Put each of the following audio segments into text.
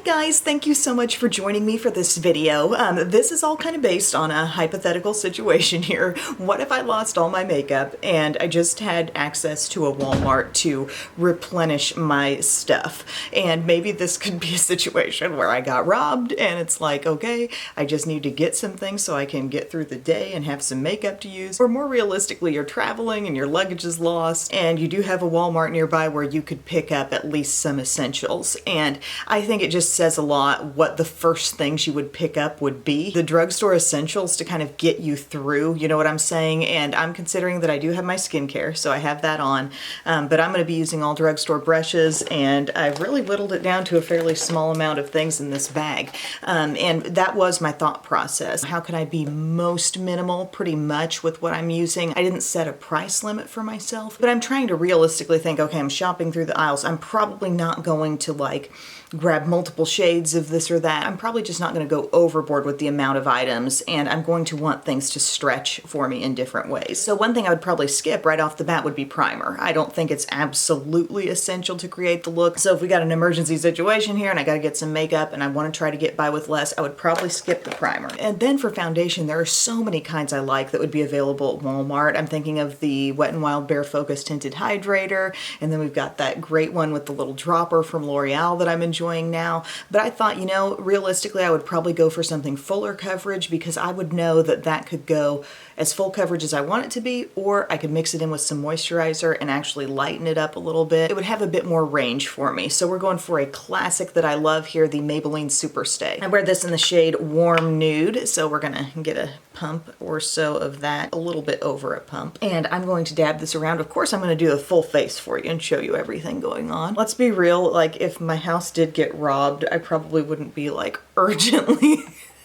guys, thank you so much for joining me for this video. This is all kind of based on a hypothetical situation here. What if I lost all my makeup and I just had access to a Walmart to replenish my stuff? And maybe this could be a situation where I got robbed and it's like, okay, I just need to get some things so I can get through the day and have some makeup to use. Or more realistically, you're traveling and your luggage is lost and you do have a Walmart nearby where you could pick up at least some essentials. And I think it just says a lot what the first things you would pick up would be. The drugstore essentials to kind of get you through, you know what I'm saying? And I'm considering that I do have my skincare, so I have that on, but I'm going to be using all drugstore brushes, and I've really whittled it down to a fairly small amount of things in this bag. And that was my thought process. How can I be most minimal pretty much with what I'm using? I didn't set a price limit for myself, but I'm trying to realistically think, okay, I'm shopping through the aisles. I'm probably not going to like grab multiple shades of this or that. I'm probably just not going to go overboard with the amount of items, and I'm going to want things to stretch for me in different ways. So one thing I would probably skip right off the bat would be primer. I don't think it's absolutely essential to create the look. So if we got an emergency situation here and I got to get some makeup and I want to try to get by with less, I would probably skip the primer. And then for foundation, there are so many kinds I like that would be available at Walmart. I'm thinking of the Wet n Wild Bare Focus Tinted Hydrator, and then we've got that great one with the little dropper from L'Oreal that I'm enjoying now. But I thought, you know, realistically, I would probably go for something fuller coverage because I would know that that could go as full coverage as I want it to be, or I could mix it in with some moisturizer and actually lighten it up a little bit. It would have a bit more range for me. So we're going for a classic that I love here, the Maybelline Superstay. I wear this in the shade Warm Nude, so we're gonna get a pump or so of that, a little bit over a pump. And I'm going to dab this around. Of course, I'm gonna do a full face for you and show you everything going on. Let's be real, like if my house did get robbed, I probably wouldn't be like urgently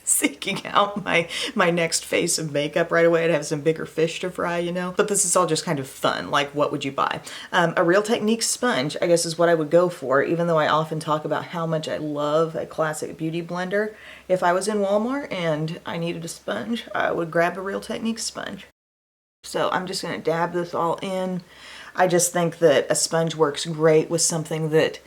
seeking out my next face of makeup right away. I'd have some bigger fish to fry, you know? But this is all just kind of fun. Like, what would you buy? A Real Technique sponge, I guess, is what I would go for, even though I often talk about how much I love a classic beauty blender. If I was in Walmart and I needed a sponge, I would grab a Real Technique sponge. So I'm just gonna dab this all in. I just think that a sponge works great with something that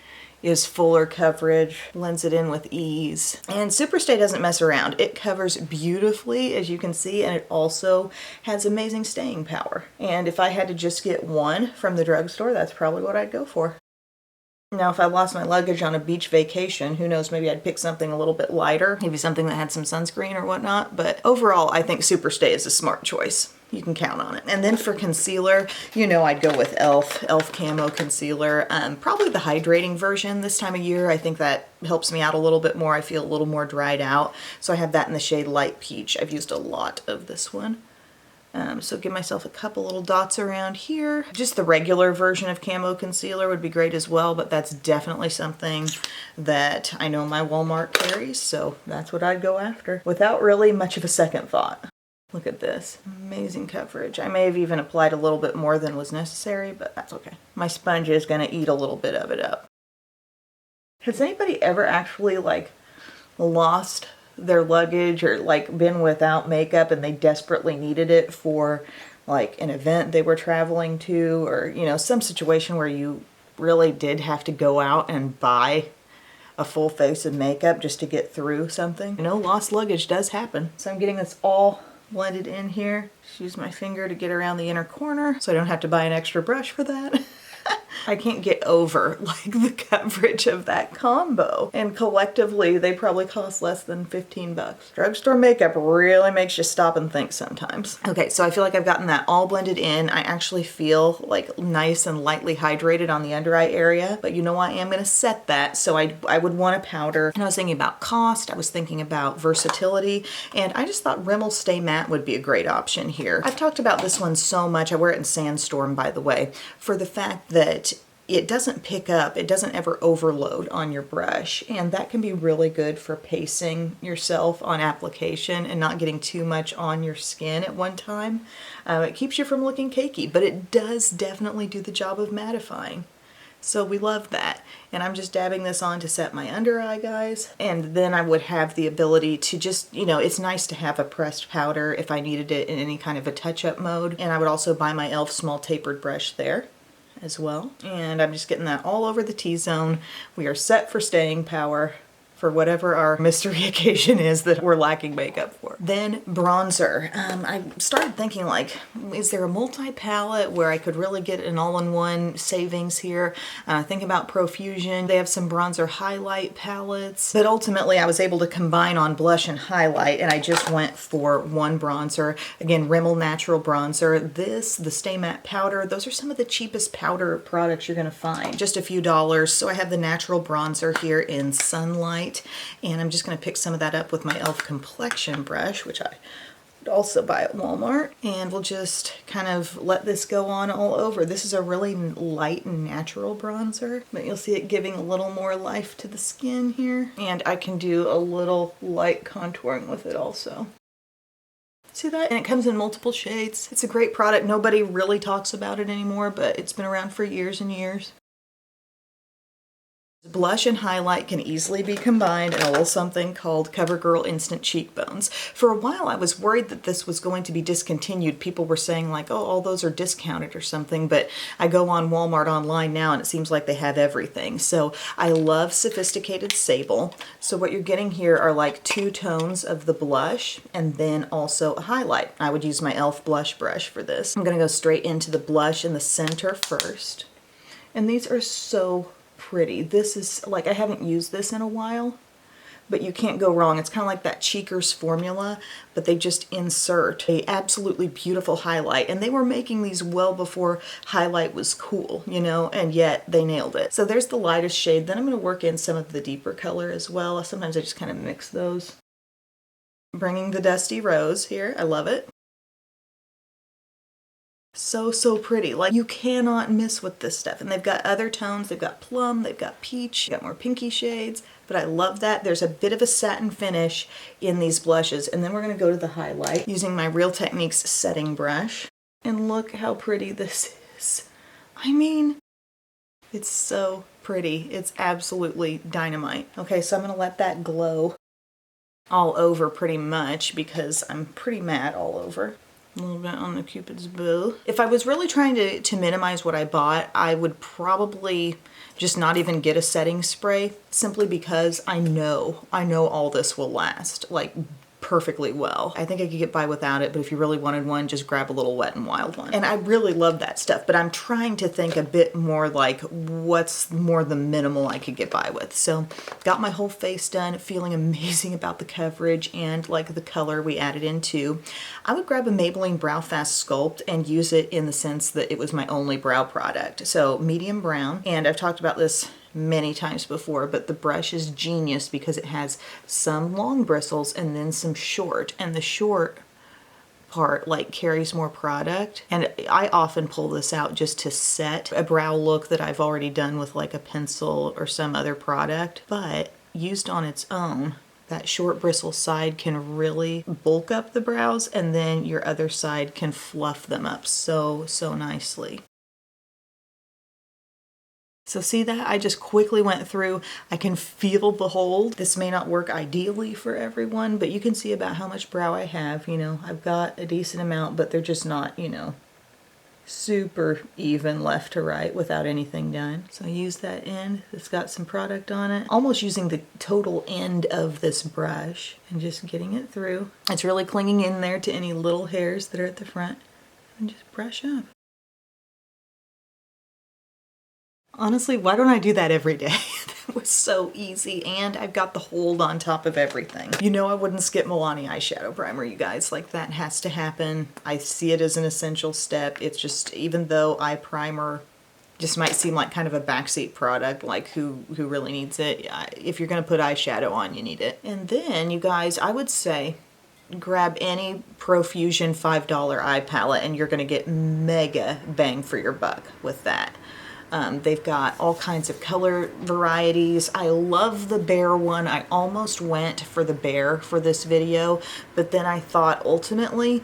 is fuller coverage, blends it in with ease. And Superstay doesn't mess around. It covers beautifully, as you can see, and it also has amazing staying power. And if I had to just get one from the drugstore, that's probably what I'd go for. Now, if I lost my luggage on a beach vacation, who knows, maybe I'd pick something a little bit lighter, maybe something that had some sunscreen or whatnot. But overall, I think Superstay is a smart choice. You can count on it. And then for concealer, you know, I'd go with e.l.f. Camo Concealer. Probably the hydrating version this time of year. I think that helps me out a little bit more. I feel a little more dried out. So I have that in the shade Light Peach. I've used a lot of this one. So give myself a couple little dots around here. Just the regular version of Camo Concealer would be great as well, but that's definitely something that I know my Walmart carries, so that's what I'd go after without really much of a second thought. Look at this, amazing coverage. I may have even applied a little bit more than was necessary, but that's okay. My sponge is gonna eat a little bit of it up. Has anybody ever actually like lost their luggage or like been without makeup and they desperately needed it for like an event they were traveling to, or you know, some situation where you really did have to go out and buy a full face of makeup just to get through something? You know, lost luggage does happen. So I'm getting this all blended in here. Just use my finger to get around the inner corner so I don't have to buy an extra brush for that. I can't get over like the coverage of that combo. And collectively, they probably cost less than 15 bucks. Drugstore makeup really makes you stop and think sometimes. Okay, so I feel like I've gotten that all blended in. I actually feel like nice and lightly hydrated on the under eye area, but you know, I am gonna set that. So I would want a powder. And I was thinking about cost, I was thinking about versatility, and I just thought Rimmel Stay Matte would be a great option here. I've talked about this one so much. I wear it in Sandstorm, by the way, for the fact that it doesn't pick up, it doesn't ever overload on your brush, and that can be really good for pacing yourself on application and not getting too much on your skin at one time. It keeps you from looking cakey, but it does definitely do the job of mattifying. So we love that. And I'm just dabbing this on to set my under eye, guys. And then I would have the ability to just, you know, it's nice to have a pressed powder if I needed it in any kind of a touch-up mode. And I would also buy my e.l.f. small tapered brush there as well. And I'm just getting that all over the T-zone. We are set for staying power. for whatever our mystery occasion is that we're lacking makeup for. Then bronzer. I started thinking like, is there a multi-palette where I could really get an all-in-one savings here? Think about Profusion. They have some bronzer highlight palettes, but ultimately I was able to combine on blush and highlight, and I just went for one bronzer. Again, Rimmel Natural Bronzer. This, the Stay Matte Powder, those are some of the cheapest powder products you're gonna find. Just a few dollars. So I have the natural bronzer here in Sunlight. And I'm just going to pick some of that up with my e.l.f. complexion brush, which I would also buy at Walmart. And we'll just kind of let this go on all over. This is a really light and natural bronzer, but you'll see it giving a little more life to the skin here. And I can do a little light contouring with it also. See that? And it comes in multiple shades. It's a great product. Nobody really talks about it anymore, but it's been around for years and years. Blush and highlight can easily be combined in a little something called CoverGirl Instant Cheekbones. For a while I was worried that this was going to be discontinued. People were saying like, oh, all those are discounted or something, but I go on Walmart online now and it seems like they have everything. So I love Sophisticated Sable. So what you're getting here are like 2 tones of the blush and then also a highlight. I would use my e.l.f. blush brush for this. I'm gonna go straight into the blush in the center first. And these are so pretty. This is like, I haven't used this in a while, but you can't go wrong. It's kind of like that Cheekers formula, but they just insert a absolutely beautiful highlight. And they were making these well before highlight was cool, you know, and yet they nailed it. So there's the lightest shade. Then I'm going to work in some of the deeper color as well. Sometimes I just kind of mix those. Bringing the Dusty Rose here. I love it. So pretty. Like, you cannot miss with this stuff. And they've got other tones. They've got plum, they've got peach, they've got more pinky shades, but I love that. There's a bit of a satin finish in these blushes. And then we're going to go to the highlight using my Real Techniques setting brush. And look how pretty this is. I mean, it's so pretty. It's absolutely dynamite. Okay, so I'm going to let that glow all over pretty much because I'm pretty matte all over. A little bit on the Cupid's bow. If I was really trying to minimize what I bought, I would probably just not even get a setting spray, simply because I know all this will last like perfectly well. I think I could get by without it, but if you really wanted one, just grab a little Wet n Wild one. And I really love that stuff, but I'm trying to think a bit more like what's more the minimal I could get by with. So got my whole face done, feeling amazing about the coverage and like the color we added into. I would grab a Maybelline Brow Fast Sculpt and use it in the sense that it was my only brow product. So medium brown, and I've talked about this many times before, but the brush is genius because it has some long bristles and then some short, and the short part like carries more product. And I often pull this out just to set a brow look that I've already done with like a pencil or some other product, but used on its own, that short bristle side can really bulk up the brows, and then your other side can fluff them up so nicely. So see that? I just quickly went through. I can feel the hold. This may not work ideally for everyone, but you can see about how much brow I have. You know, I've got a decent amount, but they're just not, you know, super even left to right without anything done. So I use that end that's got some product on it, almost using the total end of this brush and just getting it through. It's really clinging in there to any little hairs that are at the front, and just brush up. Honestly, why don't I do that every day? That was so easy, and I've got the hold on top of everything. You know I wouldn't skip Milani eyeshadow primer, you guys. Like, that has to happen. I see it as an essential step. It's just, even though eye primer just might seem like kind of a backseat product, like who really needs it? If you're gonna put eyeshadow on, you need it. And then, you guys, I would say grab any Profusion $5 eye palette and you're gonna get mega bang for your buck with that. They've got all kinds of color varieties. I love the bear one. I almost went for the bear for this video, but then I thought ultimately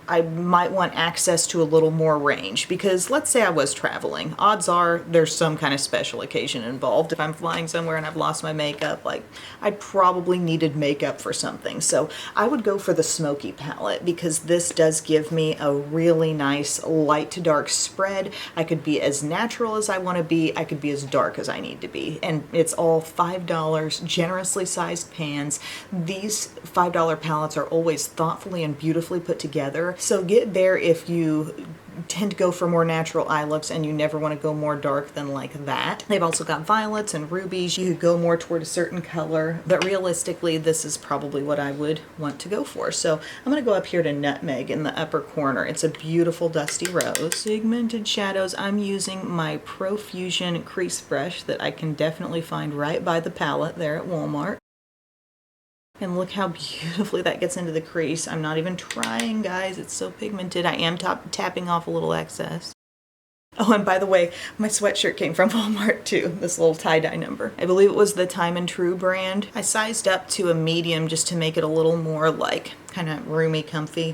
I might want access to a little more range, because let's say I was traveling. Odds are there's some kind of special occasion involved. If I'm flying somewhere and I've lost my makeup, like I probably needed makeup for something. So I would go for the Smoky palette, because this does give me a really nice light to dark spread. I could be as natural as I want to be. I could be as dark as I need to be. And it's all $5, generously sized pans. These $5 palettes are always thoughtfully and beautifully put together. So get there if you tend to go for more natural eye looks and you never want to go more dark than like that. They've also got violets and rubies. You could go more toward a certain color, but realistically this is probably what I would want to go for. So I'm going to go up here to Nutmeg in the upper corner. It's a beautiful dusty rose. Pigmented shadows, I'm using my Profusion crease brush that I can definitely find right by the palette there at Walmart. And look how beautifully that gets into the crease. I'm not even trying, guys. It's so pigmented. I am tapping off a little excess. Oh, and by the way, my sweatshirt came from Walmart too, this little tie-dye number. I believe it was the Time and True brand. I sized up to a medium just to make it a little more like kind of roomy, comfy.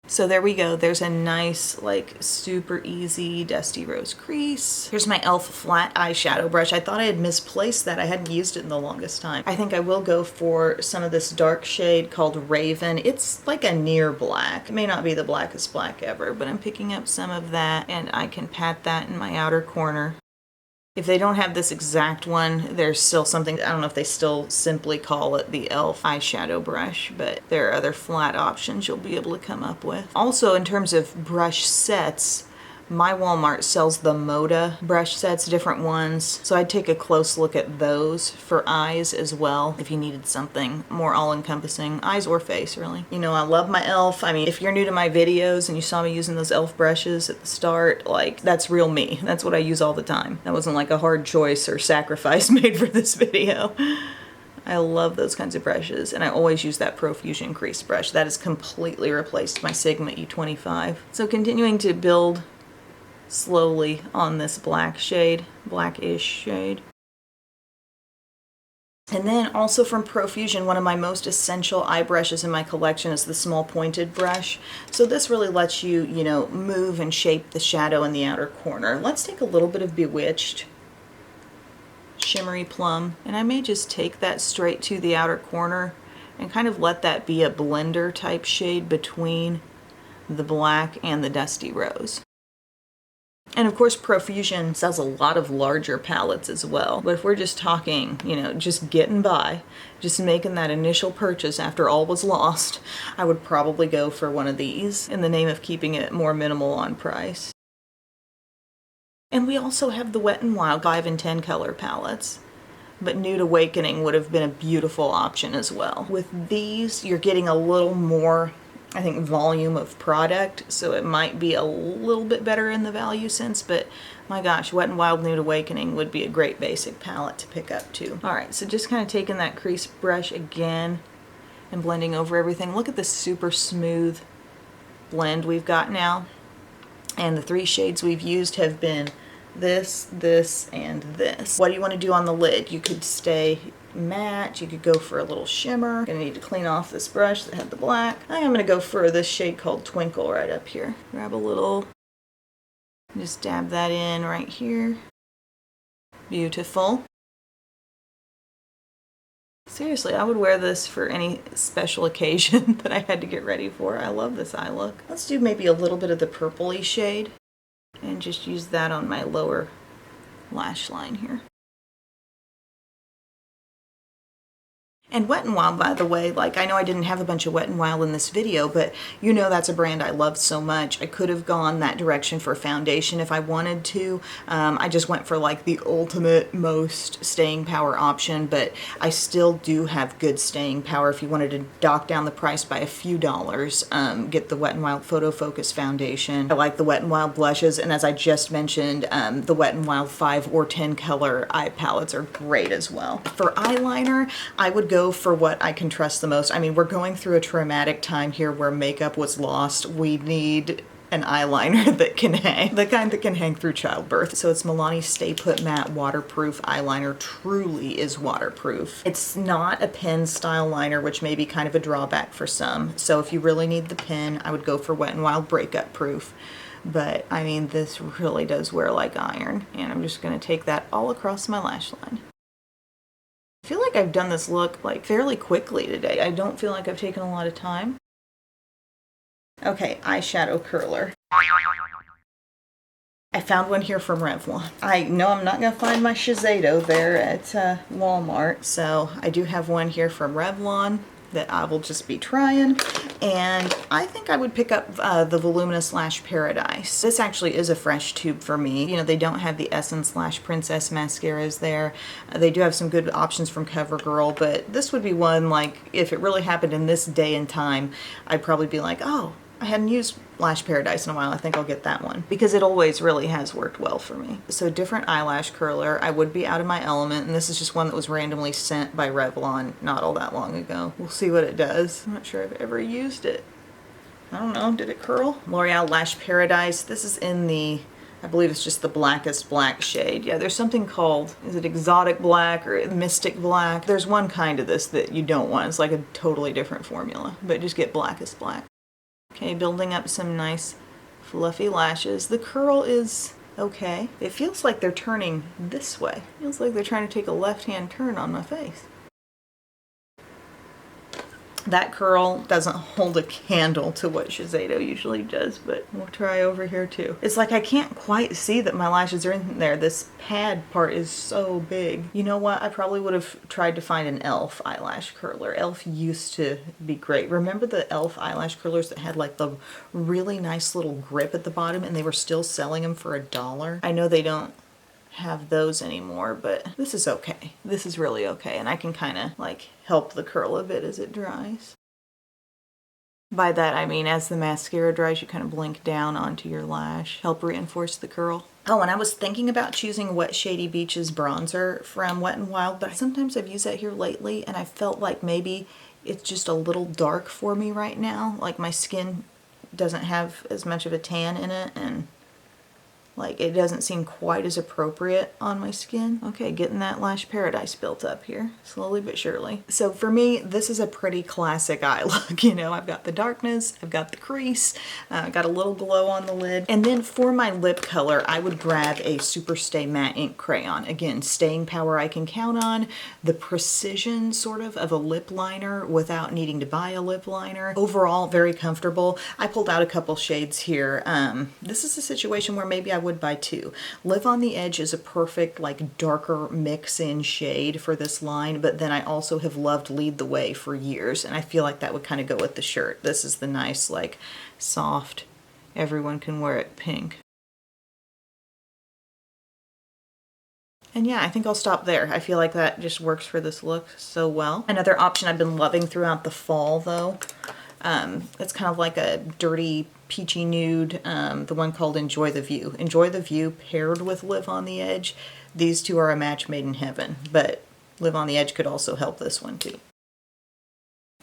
So there we go. There's a nice, like, super easy dusty rose crease. Here's my e.l.f. flat eyeshadow brush. I thought I had misplaced that. I hadn't used it in the longest time. I think I will go for some of this dark shade called Raven. It's like a near black. It may not be the blackest black ever, but I'm picking up some of that, and I can pat that in my outer corner. If they don't have this exact one, there's still something, I don't know if they still simply call it the e.l.f. eyeshadow brush, but there are other flat options you'll be able to come up with. Also, in terms of brush sets, my Walmart sells the Moda brush sets, different ones. So I'd take a close look at those for eyes as well, if you needed something more all-encompassing, eyes or face, really. You know, I love my e.l.f. I mean, if you're new to my videos and you saw me using those e.l.f. brushes at the start, like, that's real me. That's what I use all the time. That wasn't like a hard choice or sacrifice made for this video. I love those kinds of brushes, and I always use that Profusion crease brush. That has completely replaced my Sigma E25. So continuing to build slowly on this black shade, blackish shade. And then also from Profusion, one of my most essential eye brushes in my collection is the small pointed brush. So this really lets you, you know, move and shape the shadow in the outer corner. Let's take a little bit of Bewitched Shimmery Plum, and I may just take that straight to the outer corner and kind of let that be a blender type shade between the black and the dusty rose. And of course, Profusion sells a lot of larger palettes as well. But if we're just talking, you know, just getting by, just making that initial purchase after all was lost, I would probably go for one of these in the name of keeping it more minimal on price. And we also have the Wet n Wild 5 and 10 color palettes. But Nude Awakening would have been a beautiful option as well. With these, you're getting a little more, I think, volume of product, so it might be a little bit better in the value sense, but my gosh, Wet n Wild Nude Awakening would be a great basic palette to pick up too. Alright, so just kind of taking that crease brush again and blending over everything. Look at this super smooth blend we've got now. And the three shades we've used have been this, this, and this. What do you want to do on the lid? You could stay matte, you could go for a little shimmer. Gonna need to clean off this brush that had the black. I think I'm gonna go for this shade called Twinkle right up here. Grab a little, just dab that in right here. Beautiful. Seriously, I would wear this for any special occasion that I had to get ready for. I love this eye look. Let's do maybe a little bit of the purpley shade and just use that on my lower lash line here. And Wet n Wild, by the way, like, I know I didn't have a bunch of Wet n Wild in this video, but you know that's a brand I love so much. I could have gone that direction for foundation if I wanted to. I just went for like the ultimate most staying power option, but I still do have good staying power. If you wanted to dock down the price by a few dollars, get the Wet n Wild Photo Focus foundation. I like the Wet n Wild blushes, and as I just mentioned, the Wet n Wild 5 or 10 color eye palettes are great as well. For eyeliner, I would go for what I can trust the most. I mean, we're going through a traumatic time here where makeup was lost. We need an eyeliner that can hang, the kind that can hang through childbirth. So it's Milani Stay Put Matte Waterproof Eyeliner. Truly is waterproof. It's not a pen style liner, which may be kind of a drawback for some. So if you really need the pen, I would go for Wet n Wild Breakup Proof. But I mean, this really does wear like iron. And I'm just gonna take that all across my lash line. I feel like I've done this look like fairly quickly today. I don't feel like I've taken a lot of time. Okay, eyeshadow curler. I found one here from Revlon. I know I'm not going to find my Shiseido there at Walmart, so I do have one here from Revlon that I will just be trying. And I think I would pick up the Voluminous Lash Paradise. This actually is a fresh tube for me. You know, they don't have the Essence Lash Princess mascaras there. They do have some good options from CoverGirl, but this would be one, like, if it really happened in this day and time, I'd probably be like, oh, I hadn't used Lash Paradise in a while. I think I'll get that one because it always really has worked well for me. So different eyelash curler. I would be out of my element, and this is just one that was randomly sent by Revlon not all that long ago. We'll see what it does. I'm not sure I've ever used it. I don't know. Did it curl? L'Oreal Lash Paradise. This is in the, I believe it's just the blackest black shade. Yeah, there's something called, is it Exotic Black or Mystic Black? There's one kind of this that you don't want. It's like a totally different formula, but just get blackest black. Okay, building up some nice fluffy lashes. The curl is okay. It feels like they're turning this way. It feels like they're trying to take a left-hand turn on my face. That curl doesn't hold a candle to what Shiseido usually does, but we'll try over here too. It's like I can't quite see that my lashes are in there. This pad part is so big. You know what? I probably would have tried to find an e.l.f. eyelash curler. e.l.f. used to be great. Remember the e.l.f. eyelash curlers that had like the really nice little grip at the bottom, and they were still selling them for $1? I know they don't have those anymore, but this is okay. This is really okay, and I can kind of like help the curl a bit as it dries. By that I mean as the mascara dries, you kind of blink down onto your lash, help reinforce the curl. Oh, and I was thinking about choosing Wet Shady Beach's bronzer from Wet n Wild, but sometimes I've used that here lately and I felt like maybe it's just a little dark for me right now. Like my skin doesn't have as much of a tan in it, and like it doesn't seem quite as appropriate on my skin. Okay, getting that Lash Paradise built up here, slowly but surely. So for me, this is a pretty classic eye look. You know, I've got the darkness, I've got the crease, got a little glow on the lid. And then for my lip color, I would grab a Superstay Matte Ink Crayon. Again, staying power I can count on, the precision sort of a lip liner without needing to buy a lip liner. Overall, very comfortable. I pulled out a couple shades here. This is a situation where maybe I would buy two. Live on the Edge is a perfect like darker mix-in shade for this line, but then I also have loved Lead the Way for years, and I feel like that would kind of go with the shirt. This is the nice like soft, everyone can wear it pink. And yeah, I think I'll stop there. I feel like that just works for this look so well. Another option I've been loving throughout the fall though, it's kind of like a dirty peachy nude, the one called Enjoy the View. Enjoy the View paired with Live on the Edge. These two are a match made in heaven, but Live on the Edge could also help this one too.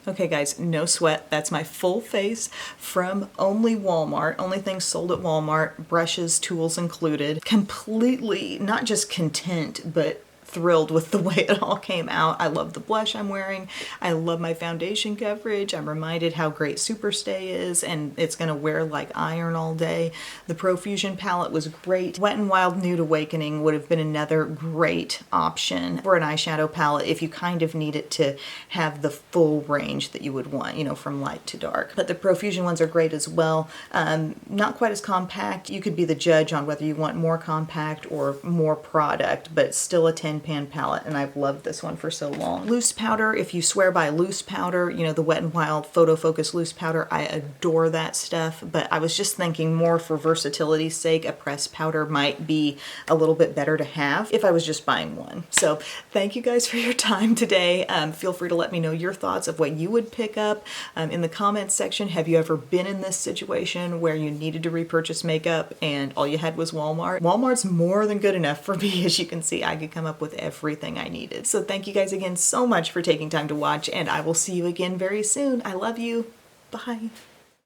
Okay guys, no sweat. That's my full face from only Walmart. Only things sold at Walmart, brushes, tools included. Completely, not just content, but thrilled with the way it all came out. I love the blush I'm wearing. I love my foundation coverage. I'm reminded how great Superstay is, and it's gonna wear like iron all day. The Profusion palette was great. Wet n Wild Nude Awakening would have been another great option for an eyeshadow palette if you kind of need it to have the full range that you would want, you know, from light to dark. But the Profusion ones are great as well. Not quite as compact. You could be the judge on whether you want more compact or more product, but still a 10-pan palette, and I've loved this one for so long. Loose powder, if you swear by loose powder, you know, the Wet n Wild Photo Focus loose powder, I adore that stuff, but I was just thinking more for versatility's sake, a pressed powder might be a little bit better to have if I was just buying one. So thank you guys for your time today. Feel free to let me know your thoughts of what you would pick up in the comments section. Have you ever been in this situation where you needed to repurchase makeup and all you had was Walmart? Walmart's more than good enough for me. As you can see, I could come up with everything I needed. So thank you guys again so much for taking time to watch, and I will see you again very soon. I love you. Bye.